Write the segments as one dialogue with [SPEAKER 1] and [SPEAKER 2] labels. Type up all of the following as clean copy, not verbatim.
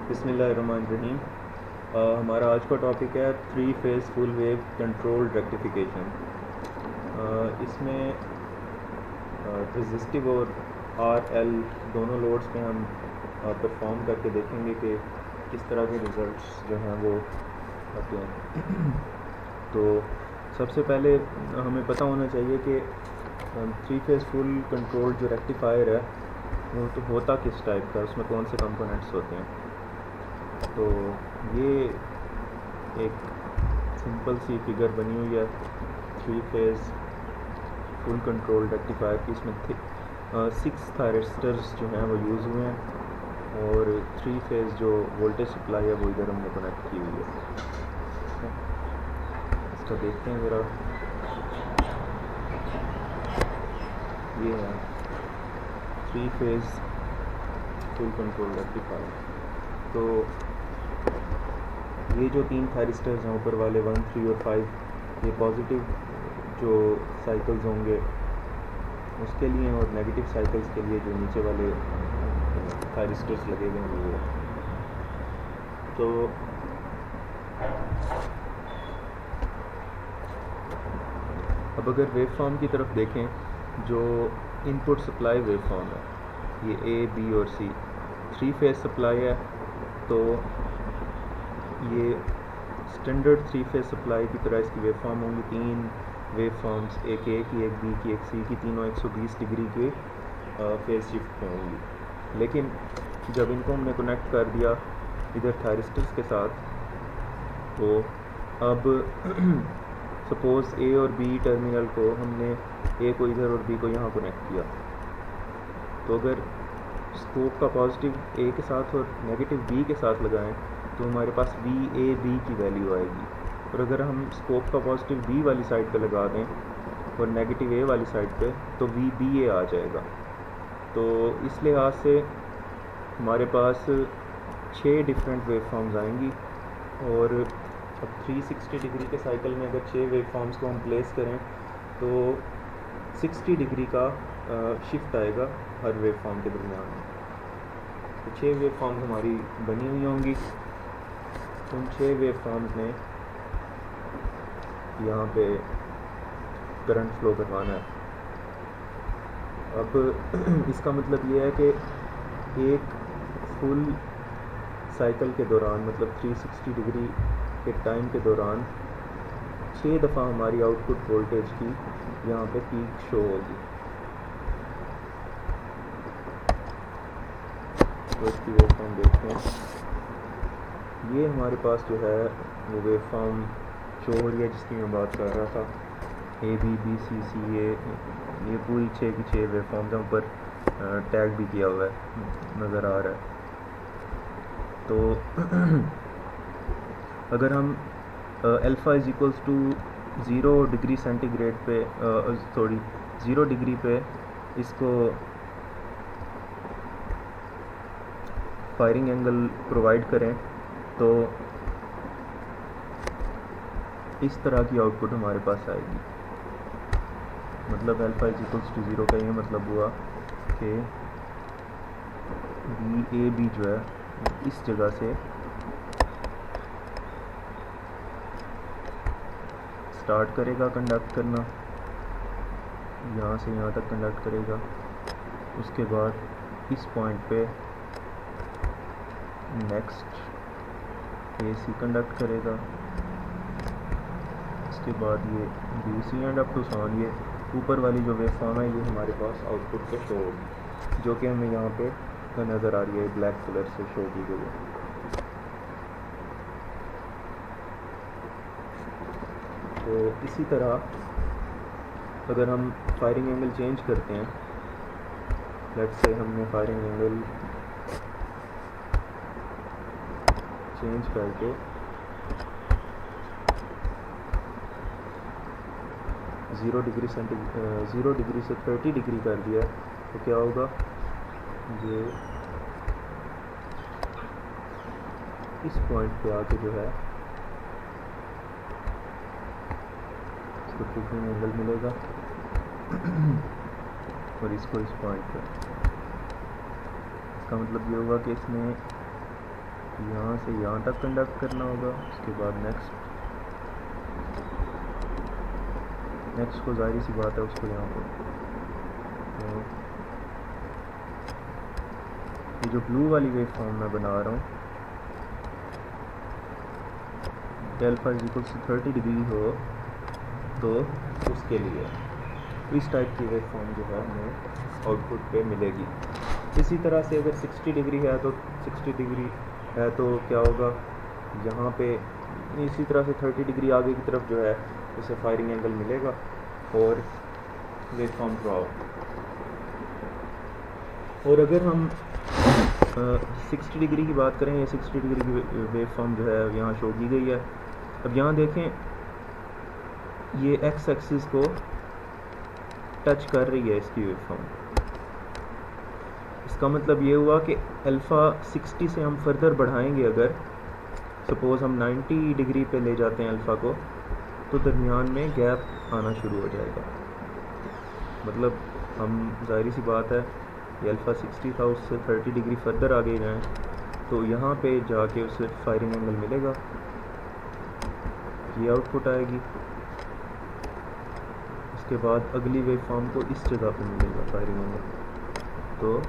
[SPEAKER 1] बिस्मिल्लाहिर्रहमानिर्रहीम। हमारा आज का टॉपिक है three phase full wave control rectification. इसमें रेजिस्टिव और RL दोनों लोड्स पे हम परफॉर्म करके देखेंगे कि किस तरह के रिज़ल्ट्स जो हैं वो आते हैं। तो सबसे पहले हमें पता होना चाहिए कि थ्री फेज़ फुल कंट्रोल जो रेक्टिफायर है वो तो होता किस टाइप का, उसमें कौन से कंपोनेंट्स होते हैं। तो ये एक सिंपल सी फिगर बनी हुई है three phase full control rectifier की। इसमें 6 थायरिस्टर्स जो हैं वो यूज़ हुए हैं और थ्री फेज़ जो वोल्टेज सप्लाई है वो इधर हमने कनेक्ट की हुई है। इसका देखते हैं ज़रा। ये है three phase full control rectifier. तो ये जो 3 थायरिस्टर्स हैं ऊपर वाले 1, 3 और 5, ये पॉजिटिव जो साइकिल्स होंगे उसके लिए और नेगेटिव साइकिल्स के लिए जो नीचे वाले थायरिस्टर्स लगे हुए हैं वो। तो अब अगर वेव फॉर्म की तरफ देखें, जो इनपुट सप्लाई वेव फॉर्म है ये A, B और C थ्री फेज़ सप्लाई है। तो ये स्टैंडर्ड थ्री फेज़ सप्लाई की तरह इसकी वेव फॉर्म होंगी। 3 वेव फॉर्म्स, एक A की, एक B की, एक C की, तीनों 120 डिग्री के फेज़ शिफ्ट में होंगी। लेकिन जब इनको हमने कनेक्ट कर दिया इधर थायरिस्टर्स के साथ, तो अब सपोज़ A और B टर्मिनल को हमने A को इधर और B को यहाँ कनेक्ट किया, तो अगर स्कोप का पॉजिटिव A के साथ और नेगेटिव B के साथ लगाएं तो हमारे पास VAB की वैल्यू आएगी। और अगर हम स्कोप का पॉजिटिव B वाली साइड पे लगा दें और नेगेटिव A वाली साइड पे तो VBA आ जाएगा। तो इस लिहाज से हमारे पास 6 डिफरेंट वेव फॉर्म्स आएंगी। और अब 360 डिग्री के साइकिल में अगर 6 वेव फॉर्म्स को हम प्लेस करें तो 60 डिग्री का शिफ्ट आएगा हर वेव फॉर्म के दरमियान। तो 6 वेव फॉर्म्स हमारी बनी हुई होंगी। उन 6 वेव फॉर्म्स में यहाँ पे करंट फ्लो करवाना है। अब इसका मतलब ये है कि एक फुल साइकिल के दौरान, मतलब 360 डिग्री के टाइम के दौरान 6 दफ़ा हमारी आउटपुट वोल्टेज की यहाँ पे पीक शो होगी। तो इसकी वेव फॉर्म देखते हैं। ये हमारे पास जो है वो वेव फॉर्म शो हो रही है जिसकी मैं बात कर रहा था। A, B, B, C, C, A, ये पूरी 6 की 6 वेव फॉर्म्स हैं। ऊपर टैग भी किया हुआ है, नज़र आ रहा है। तो अगर हम alpha is equals to 0 degree centigrade पे 0 डिग्री पे इसको फायरिंग एंगल प्रोवाइड करें तो इस तरह की आउटपुट हमारे पास आएगी। मतलब अल्फ़ा इज़ इक्वल्स टू 0 का ये मतलब हुआ कि VAB जो है इस जगह से स्टार्ट करेगा कंडक्ट करना, यहाँ से यहाँ तक कंडक्ट करेगा। उसके बाद इस पॉइंट पे नेक्स्ट AC कंडक्ट करेगा। इसके बाद ये BC एंड अप टू सॉन, ये ऊपर वाली जो वेव फॉर्म है ये हमारे पास आउटपुट पे शो होगी, जो कि हमें यहाँ पे नज़र आ रही है, ब्लैक कलर से शो की गई है। तो इसी तरह अगर हम फायरिंग एंगल चेंज करते हैं, लेट्स से हमने फायरिंग एंगल चेंज करके 0 डिग्री से 30 डिग्री कर दिया, तो क्या होगा, ये इस पॉइंट पे आके जो है इसको ट्रिगरिंग एंगल मिलेगा और इसको इस पॉइंट पे। इसका मतलब ये होगा कि इसमें यहाँ से यहाँ तक कंडक्ट करना होगा। उसके बाद नेक्स्ट को जाहिर सी बात है उसको यहाँ पर, तो ये जो ब्लू वाली वेव फॉर्म मैं बना रहा हूँ, alpha is equal to 30 degree हो तो उसके लिए इस टाइप की वेव फॉर्म जो है हमें आउटपुट पे मिलेगी। इसी तरह से अगर 60 डिग्री है तो 60 डिग्री है तो क्या होगा, यहाँ पे इसी तरह से 30 डिग्री आगे की तरफ जो है उसे फायरिंग एंगल मिलेगा और वेव फॉर्म ड्रॉ। और अगर हम 60 डिग्री की बात करें, या 60 डिग्री की वेव फॉर्म जो है यहाँ शो की गई है। अब यहाँ देखें, ये एक्स एक्सिस को टच कर रही है इसकी वेव फॉर्म। इसका मतलब ये हुआ कि अल्फ़ा 60 से हम फर्दर बढ़ाएंगे, अगर सपोज़ हम 90 डिग्री पे ले जाते हैं अल्फ़ा को, तो दरमियान में गैप आना शुरू हो जाएगा। मतलब हम ज़ाहिर सी बात है, ये अल्फ़ा 60 था, उससे 30 डिग्री फर्दर आगे जाएँ तो यहाँ पे जाके उसे फायरिंग एंगल मिलेगा, ये आउटपुट आएगी। उसके बाद अगली वेव फॉर्म को इस जगह पे मिलेगा फायरिंग एंगल, तो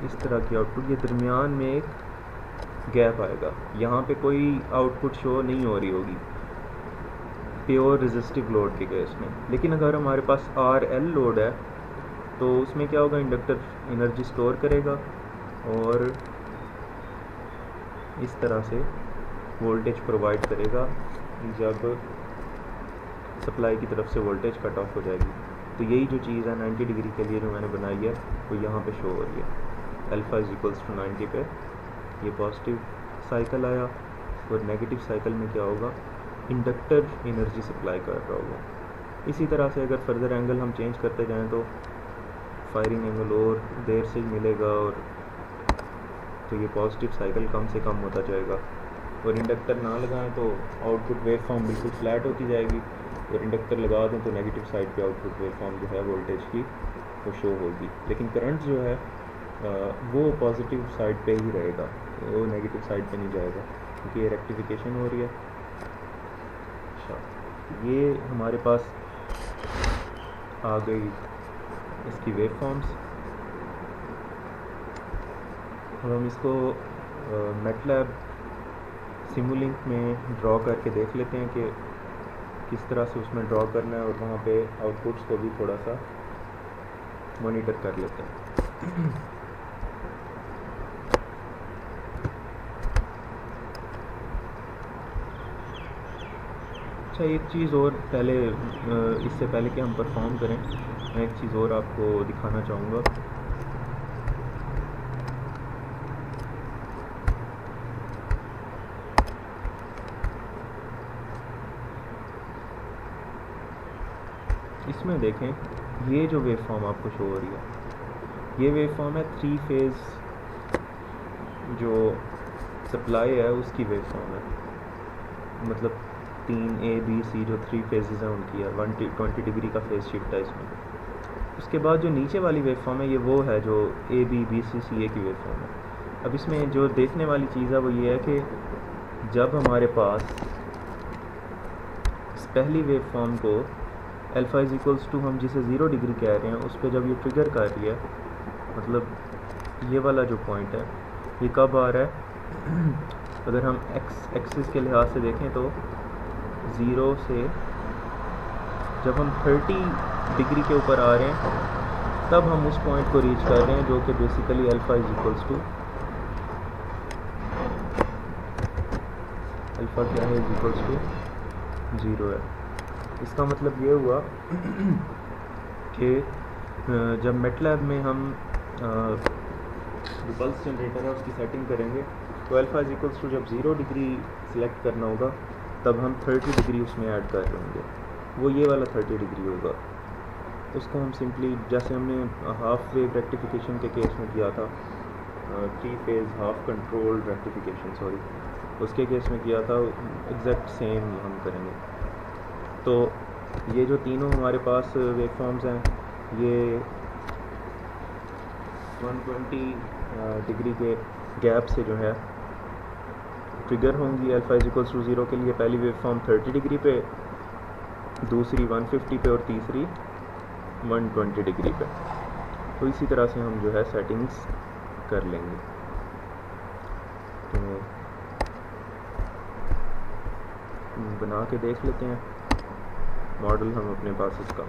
[SPEAKER 1] इस तरह की आउटपुट। ये दरमियान में एक गैप आएगा, यहाँ पे कोई आउटपुट शो नहीं हो रही होगी प्योर रेजिस्टिव लोड के केस में। लेकिन अगर हमारे पास RL लोड है तो उसमें क्या होगा, इंडक्टर एनर्जी स्टोर करेगा और इस तरह से वोल्टेज प्रोवाइड करेगा जब सप्लाई की तरफ से वोल्टेज कट ऑफ हो जाएगी। तो यही जो चीज़ है 90 डिग्री के लिए जो मैंने बनाई है वो यहाँ पे शो हो रही है। अल्फ़ा इज इक्वल्स टू 90 पे ये पॉजिटिव साइकिल आया, और नेगेटिव साइकिल में क्या होगा, इंडक्टर एनर्जी सप्लाई कर रहा होगा। इसी तरह से अगर फर्दर एंगल हम चेंज करते जाएँ तो फायरिंग एंगल और देर से मिलेगा, और तो ये पॉजिटिव साइकिल कम से कम होता जाएगा। और इंडक्टर ना लगाएं तो आउटपुट वेव फॉर्म बिल्कुल फ्लैट होती जाएगी, और इंडक्टर लगा दें तो नेगेटिव साइड पे आउटपुट वेव फॉर्म जो है वोल्टेज की वो शो होगी। लेकिन करंट जो है वो पॉजिटिव साइड पे ही रहेगा, वो नेगेटिव साइड पे नहीं जाएगा, क्योंकि ये रेक्टिफिकेशन हो रही है। अच्छा, ये हमारे पास आ गई इसकी वेव फॉर्म्स। अब हम इसको मैटलैब सिमुलिंक में ड्रॉ करके देख लेते हैं कि किस तरह से उसमें ड्रॉ करना है, और वहाँ पे आउटपुट्स को भी थोड़ा सा मॉनिटर कर लेते हैं। अच्छा, एक चीज़ और पहले, इससे पहले कि हम परफॉर्म करें, मैं एक चीज़ और आपको दिखाना चाहूँगा। इसमें देखें, ये जो वेव फॉर्म आपको शो हो रही है, ये वेव फॉर्म है 3 फेज़ जो सप्लाई है उसकी वेव फॉर्म है। मतलब 3 A B C जो 3 फेजेस हैं उनकी है, 120 डिग्री का फेज शिफ्ट है इसमें। उसके बाद जो नीचे वाली वेव फॉर्म है, ये वो है जो A B B C C A की वेव फॉर्म है। अब इसमें जो देखने वाली चीज़ है वो ये है कि जब हमारे पास इस पहली वेव फॉर्म को अल्फ़ा इज इक्वल्स टू, हम जिसे 0 डिग्री कह रहे हैं, उस पर जब ये ट्रिगर कर रही है, मतलब ये वाला जो पॉइंट है ये कब आ रहा है, अगर हम एक्स एक्सिस के लिहाज से देखें तो 0 से जब हम 30 डिग्री के ऊपर आ रहे हैं तब हम उस पॉइंट को रीच कर रहे हैं, जो कि basically alpha is equals to, alpha क्या है, इज इक्वल्स टू 0 है। इसका मतलब ये हुआ कि जब मैटलैब में हम जो पल्स जनरेटर है उसकी सेटिंग करेंगे तो अल्फ़ा इज इक्वल्स टू, जब 0 डिग्री सिलेक्ट करना होगा तब हम 30 डिग्री उसमें ऐड कर रहे होंगे, वो ये वाला 30 डिग्री होगा। उसको हम सिंपली, जैसे हमने हाफ वेव रेक्टिफिकेशन के केस में किया था, 3 phase half control rectification, sorry, उसके केस में किया था, एग्जैक्ट सेम हम करेंगे। तो ये जो तीनों हमारे पास वेव फॉर्म्स हैं, ये 120 डिग्री के गैप से जो है ट्रिगर होंगी अल्फ़ा इज इक्वल्स टू 0 के लिए। पहली वेव फॉर्म 30 डिग्री पे, दूसरी 150 पे और तीसरी 120 डिग्री पे। तो इसी तरह से हम जो है सेटिंग्स कर लेंगे। तो बना के देख लेते हैं मॉडल हम अपने पास इसका।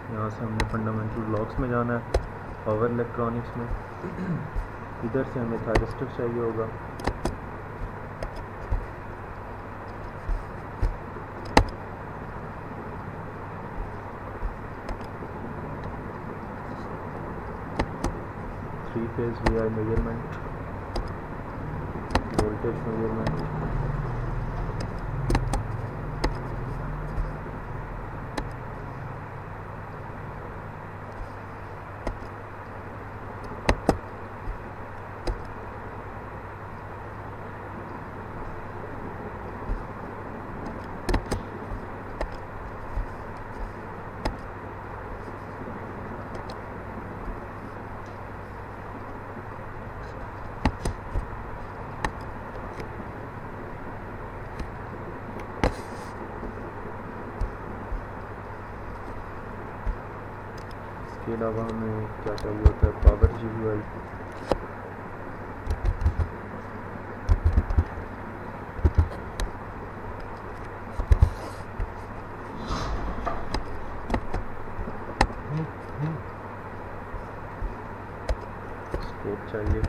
[SPEAKER 1] यहाँ से हमने फंडामेंटल ब्लॉक्स में जाना है, पावर इलेक्ट्रॉनिक्स में। इधर से हमें थायरिस्टर चाहिए होगा। Three phase VI measurement, voltage measurement, इसके अलावा हमें क्या चाहिए होता है, पावर GUI। स्कोप चाहिए,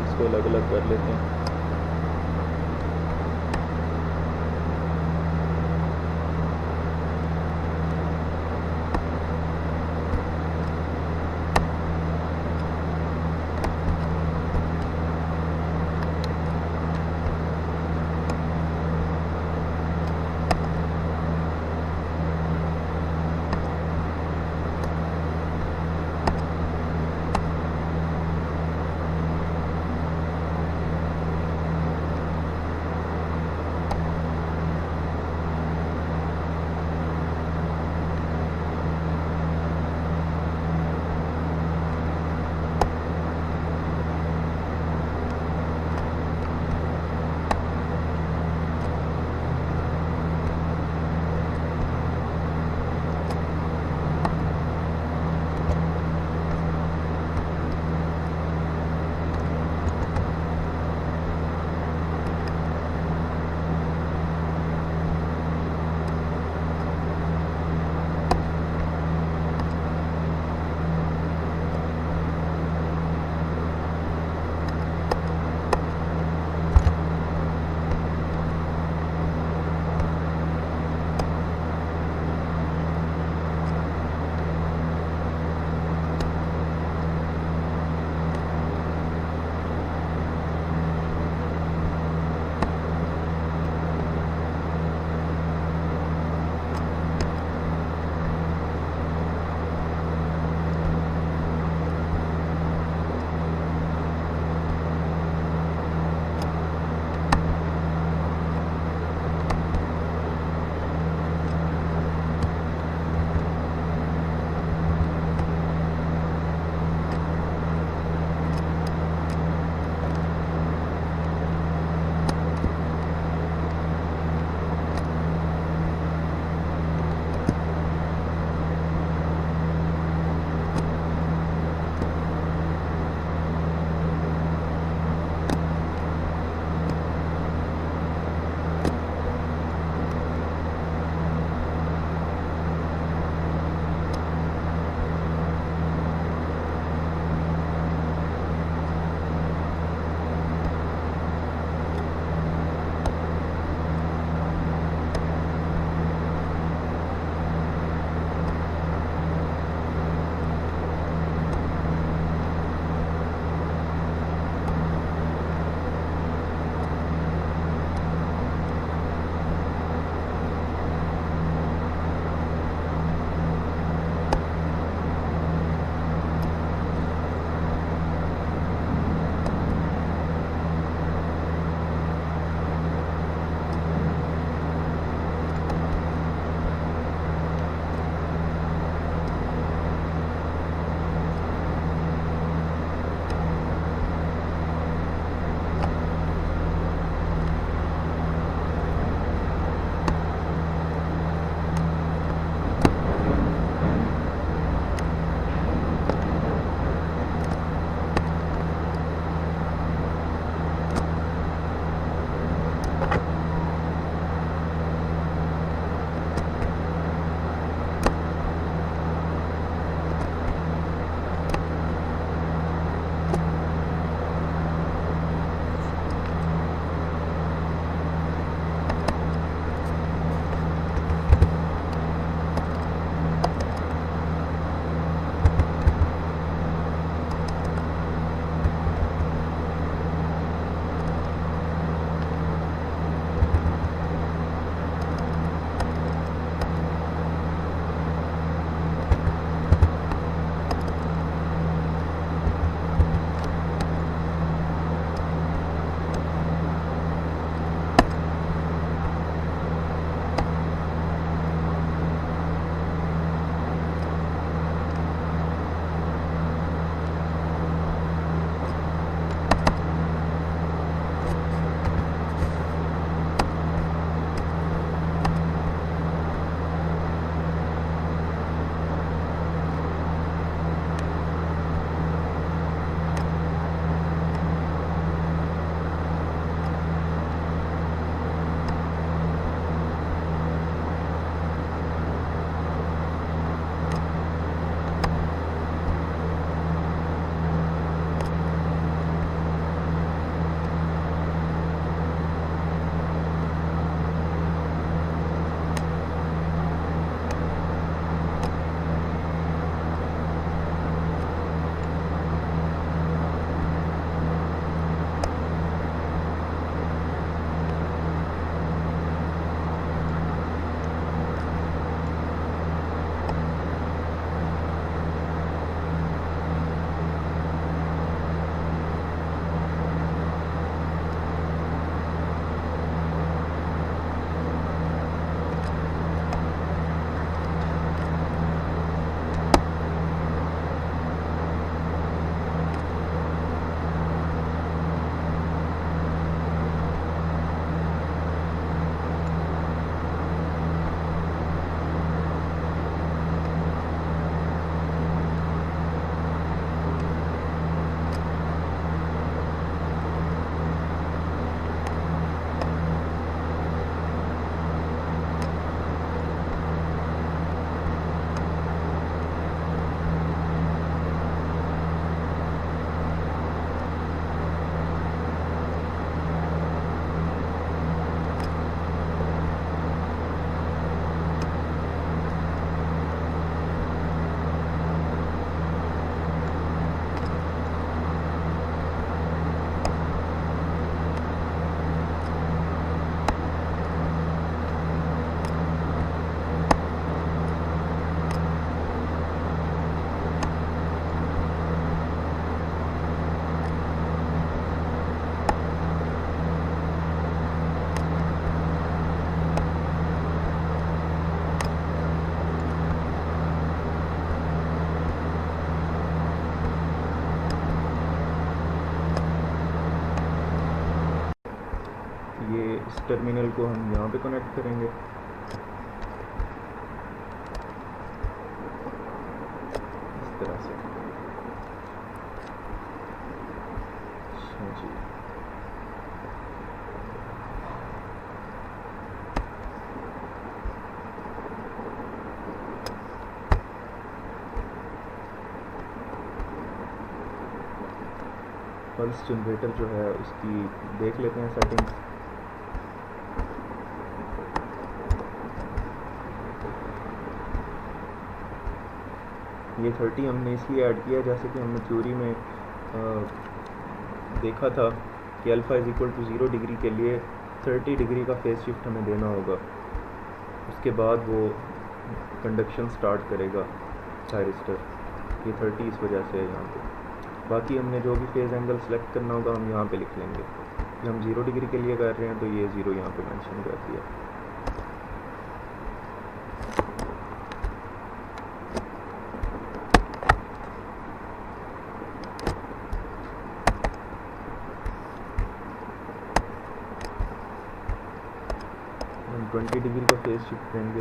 [SPEAKER 1] इसको अलग अलग कर लेते हैं। ये इस टर्मिनल को हम यहाँ पे कनेक्ट करेंगे। इस तरह से। अच्छा जी, पल्स जनरेटर जो है उसकी देख लेते हैं सेटिंग्स। ये 30 हमने इसलिए ऐड किया जैसे कि हमने थ्योरी में देखा था कि alpha is equal to 0 degree के लिए 30 डिग्री का फेस शिफ्ट हमें देना होगा, उसके बाद वो कंडक्शन स्टार्ट करेगा थायरिस्टर। ये 30 इस वजह से है यहाँ पे। बाकी हमने जो भी फेज़ एंगल सेलेक्ट करना होगा हम यहाँ पे लिख लेंगे कि हम 0 डिग्री के लिए कर रहे हैं, तो ये 0 यहाँ पे मेंशन कर दिया। हम 20 डिग्री का फेज शिफ्ट देंगे।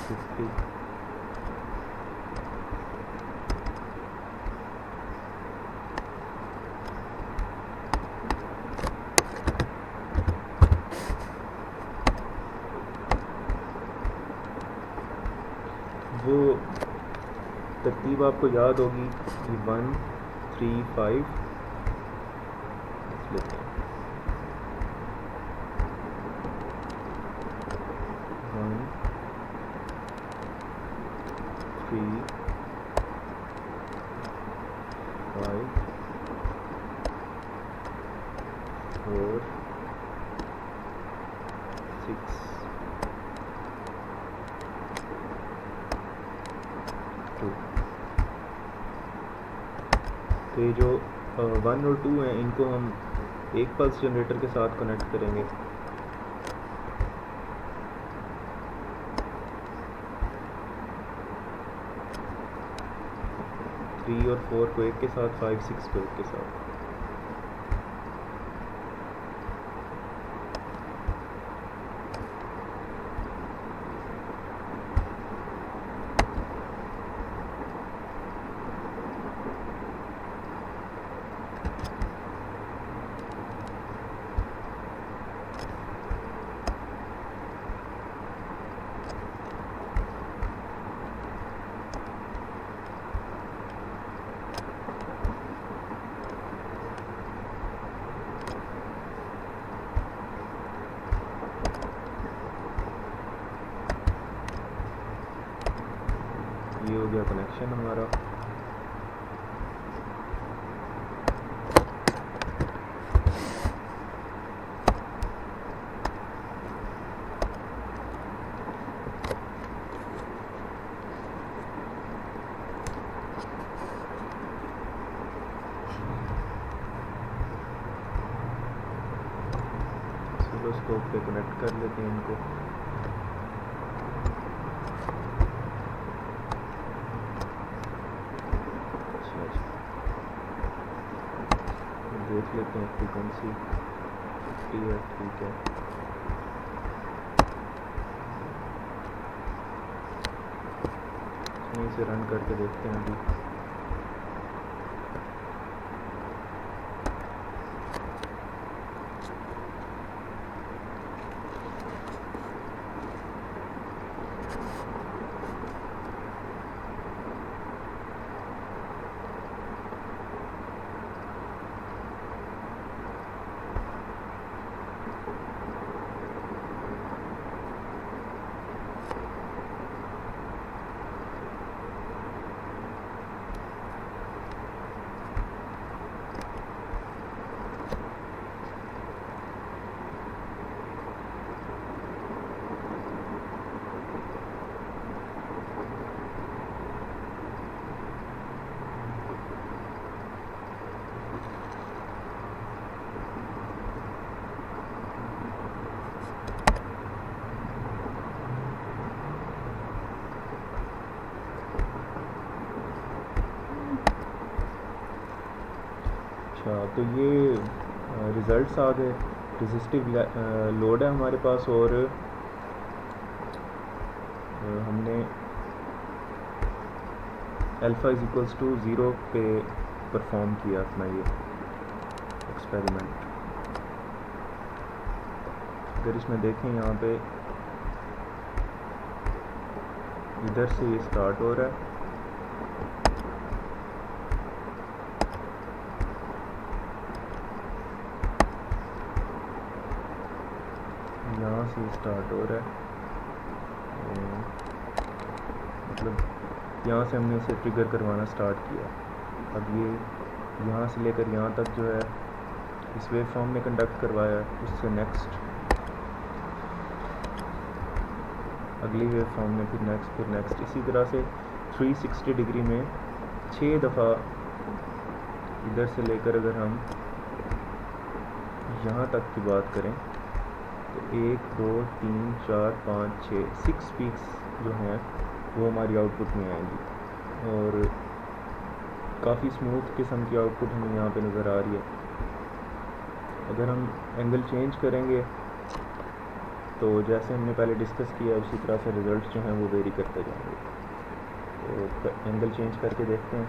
[SPEAKER 1] 50, वो तरतीब आपको याद होगी कि 1 3 5 लेते हैं। 1 3 5 4 6 2। तो ये जो 1 और 2 हैं इनको हम एक पल्स जनरेटर के साथ कनेक्ट करेंगे। थ्री और 4 को एक के साथ, 5 6 को एक के साथ। ये हो गया कनेक्शन हमारा। ऑसिलोस्कोप पे कनेक्ट कर लेते हैं इनको। देख लेते हैं फ्रीक्वेंसी 50 है, ठीक है। यहीं से रन करके देखते हैं अभी। अच्छा, तो ये रिज़ल्ट्स आ गए। रेजिस्टिव लोड है हमारे पास और हमने अल्फ़ा इज इक्वल्स टू 0 पे परफॉर्म किया अपना ये एक्सपेरिमेंट। अगर इसमें देखें यहाँ पे इधर से ये स्टार्ट हो रहा है, यहाँ से स्टार्ट हो रहा है, मतलब यहाँ से हमने इसे ट्रिगर करवाना स्टार्ट किया। अब ये यहाँ से लेकर यहाँ तक जो है इस वेव फॉर्म ने कंडक्ट करवाया, उससे नेक्स्ट अगली वेव फॉर्म में फिर नेक्स्ट, इसी तरह से 360 डिग्री में 6 दफ़ा इधर से लेकर अगर हम यहाँ तक की बात करें तो 1 2 3 4 5 6 6 पीक्स जो हैं वो हमारी आउटपुट में आएंगी और काफ़ी स्मूथ किस्म की आउटपुट हमें यहाँ पे नज़र आ रही है। अगर हम एंगल चेंज करेंगे तो जैसे हमने पहले डिस्कस किया उसी तरह से रिज़ल्ट्स जो हैं वो वेरी करते जाएंगे। तो एंगल चेंज करके देखते हैं।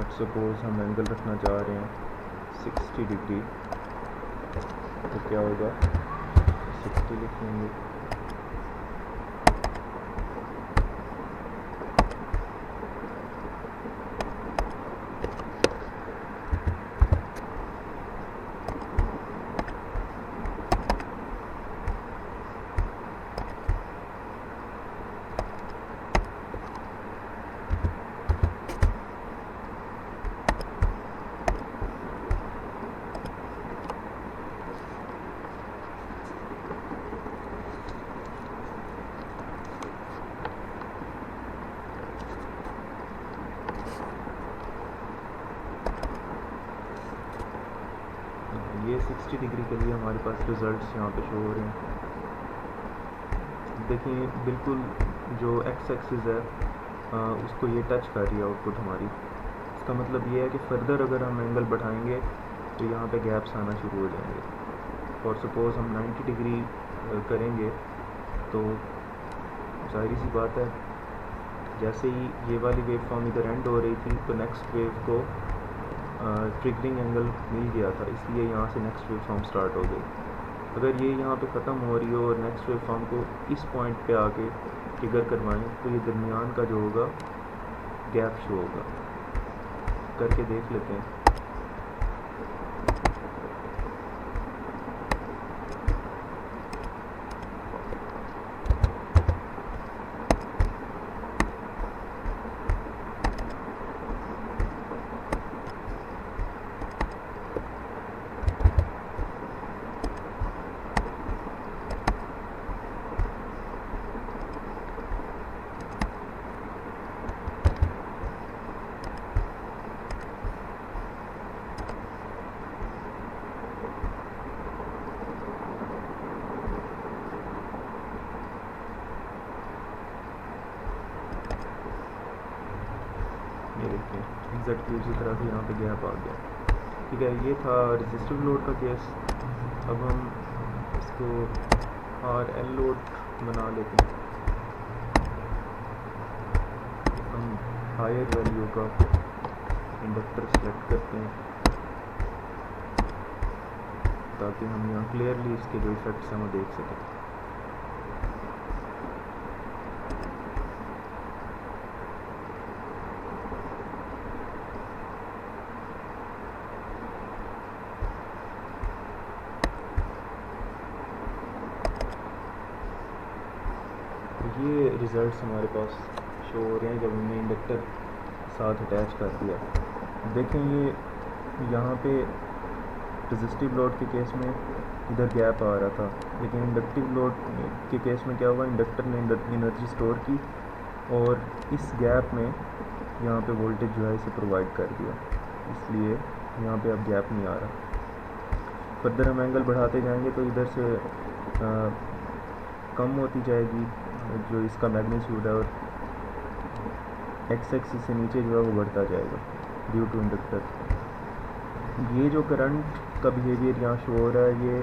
[SPEAKER 1] लेट्स सपोज हम एंगल रखना चाह रहे हैं 60 डिग्री, तो क्या होगा 60 लिखेंगे, ये 60 डिग्री के लिए हमारे पास रिज़ल्ट्स यहाँ पे शो हो रहे हैं। देखिए बिल्कुल जो एक्स एक्सिस है उसको ये टच कर रही है आउटपुट हमारी। इसका मतलब ये है कि फ़र्दर अगर हम एंगल बढ़ाएंगे तो यहाँ पे गैप्स आना शुरू हो जाएंगे। और सपोज़ हम 90 डिग्री करेंगे तो जाहिर सी बात है जैसे ही ये वाली वेव फॉर्म इधर एंड हो रही थी तो नेक्स्ट वेव को ट्रिगरिंग एंगल मिल गया था, इसलिए यहाँ से नेक्स्ट वेव फॉर्म स्टार्ट हो गई। अगर ये यहाँ पे ख़त्म हो रही हो और नेक्स्ट वेव फॉर्म को इस पॉइंट पे आके ट्रिगर करवाएं तो ये दरमियान का जो होगा गैप शो होगा। करके देख लेते हैं। ये देखिए एग्जैक्टली उसी तरह से यहाँ पे गैप आ गया। ठीक है, ये था रेजिस्टिव लोड का केस। अब हम इसको RL लोड बना लेते हैं। हम हायर वैल्यू का इंडक्टर सेलेक्ट करते हैं ताकि हम यहाँ क्लियरली इसके जो इफेक्ट्स हैं वो देख सकें। ये रिज़ल्ट्स हमारे पास शो हो रहे हैं जब हमने इंडक्टर साथ अटैच कर दिया। देखें ये यहाँ पे रेजिस्टिव लोड के केस में इधर गैप आ रहा था, लेकिन इंडक्टिव लोड के केस में क्या हुआ, इंडक्टर ने एनर्जी स्टोर की और इस गैप में यहाँ पे वोल्टेज जो है इसे प्रोवाइड कर दिया, इसलिए यहाँ पे अब गैप नहीं आ रहा। फर्दर हम एंगल बढ़ाते जाएंगे तो इधर से कम होती जाएगी जो इसका मैग्नीट्यूड है और एक्स एक्सिस से नीचे जो है वो बढ़ता जाएगा ड्यू टू इंडक्टर। ये जो करंट का बिहेवियर यहाँ शो हो रहा है ये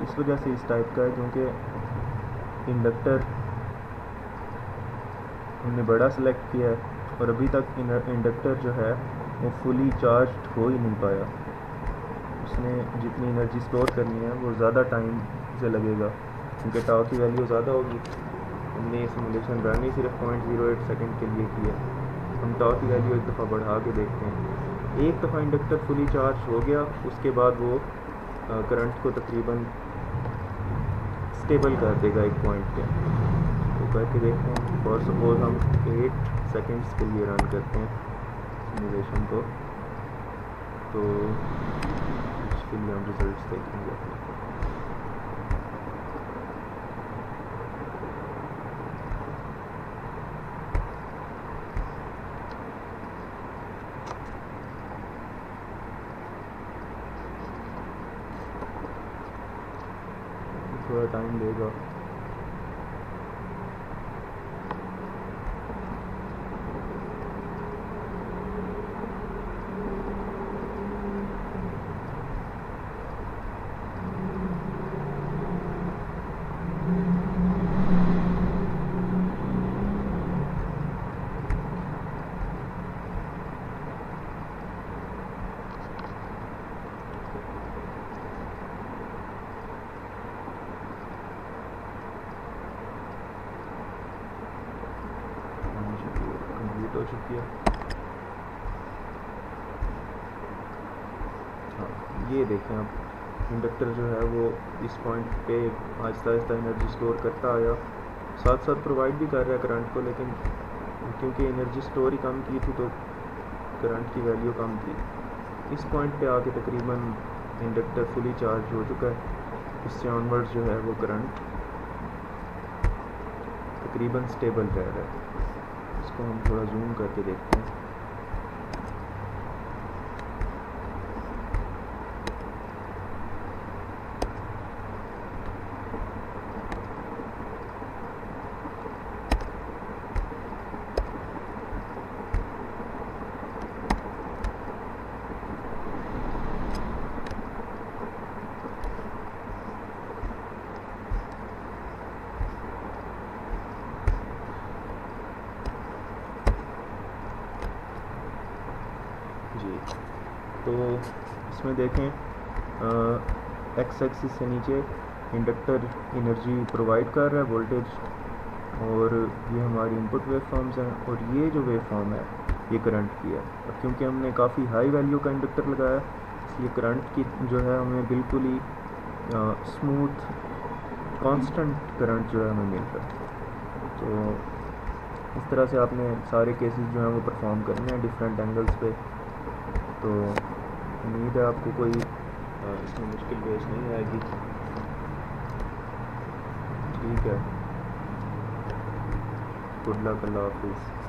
[SPEAKER 1] इस वजह से इस टाइप का है क्योंकि इंडक्टर हमने बड़ा सेलेक्ट किया है और अभी तक इंडक्टर जो है वो फुली चार्ज हो ही नहीं पाया। उसने जितनी एनर्जी स्टोर करनी है वो ज़्यादा टाइम से लगेगा क्योंकि टाउ की वैल्यू ज़्यादा होगी। हमने ये सिमुलेशन रन ही सिर्फ 0.08 सेकंड के लिए किया। हम टाउ की वैल्यू एक दफ़ा बढ़ा के देखते हैं। एक दफ़ा इंडक्टर फुली चार्ज हो गया उसके बाद वो करंट को तकरीबन स्टेबल कर देगा एक पॉइंट पे। तो करके देखते हैं। फॉर सपोज हम 8 सेकंड्स के लिए रन करते हैं सिमुलेशन को, तो इसके लिए हम रिजल्ट्स देखेंगे अपने। थोड़ा टाइम लेगा। कंप्लीट हो चुकी है। हाँ, ये देखें आप इंडक्टर जो है वो इस पॉइंट पे आहिस्ता आहिस्ता एनर्जी स्टोर करता आया, साथ साथ प्रोवाइड भी कर रहा है करंट को, लेकिन क्योंकि एनर्जी स्टोर ही कम की थी तो करंट की वैल्यू कम थी। इस पॉइंट पे आके तकरीबन इंडक्टर फुली चार्ज हो चुका है। इससे ऑनवर्ड्स जो है वो करंट तकरीबन स्टेबल रह रहा है। इसको हम थोड़ा जूम करके देखते हैं। जी, तो इसमें देखें एक्स एक्सिस से नीचे इंडक्टर एनर्जी प्रोवाइड कर रहा है वोल्टेज, और ये हमारी इनपुट वेव फॉर्म्स हैं, और ये जो वेव फॉर्म है ये करंट की है। और क्योंकि हमने काफ़ी हाई वैल्यू का इंडक्टर लगाया इसलिए करंट की जो है हमें बिल्कुल ही स्मूथ कांस्टेंट करंट जो है हमें मिल रहा है। तो इस तरह से आपने सारे केसेस जो हैं वो परफॉर्म करने हैं डिफरेंट एंगल्स पे। तो उम्मीद है आपको कोई इसमें मुश्किल पेश नहीं आएगी। ठीक है, गुड लक, अल्लाह हाफिज़।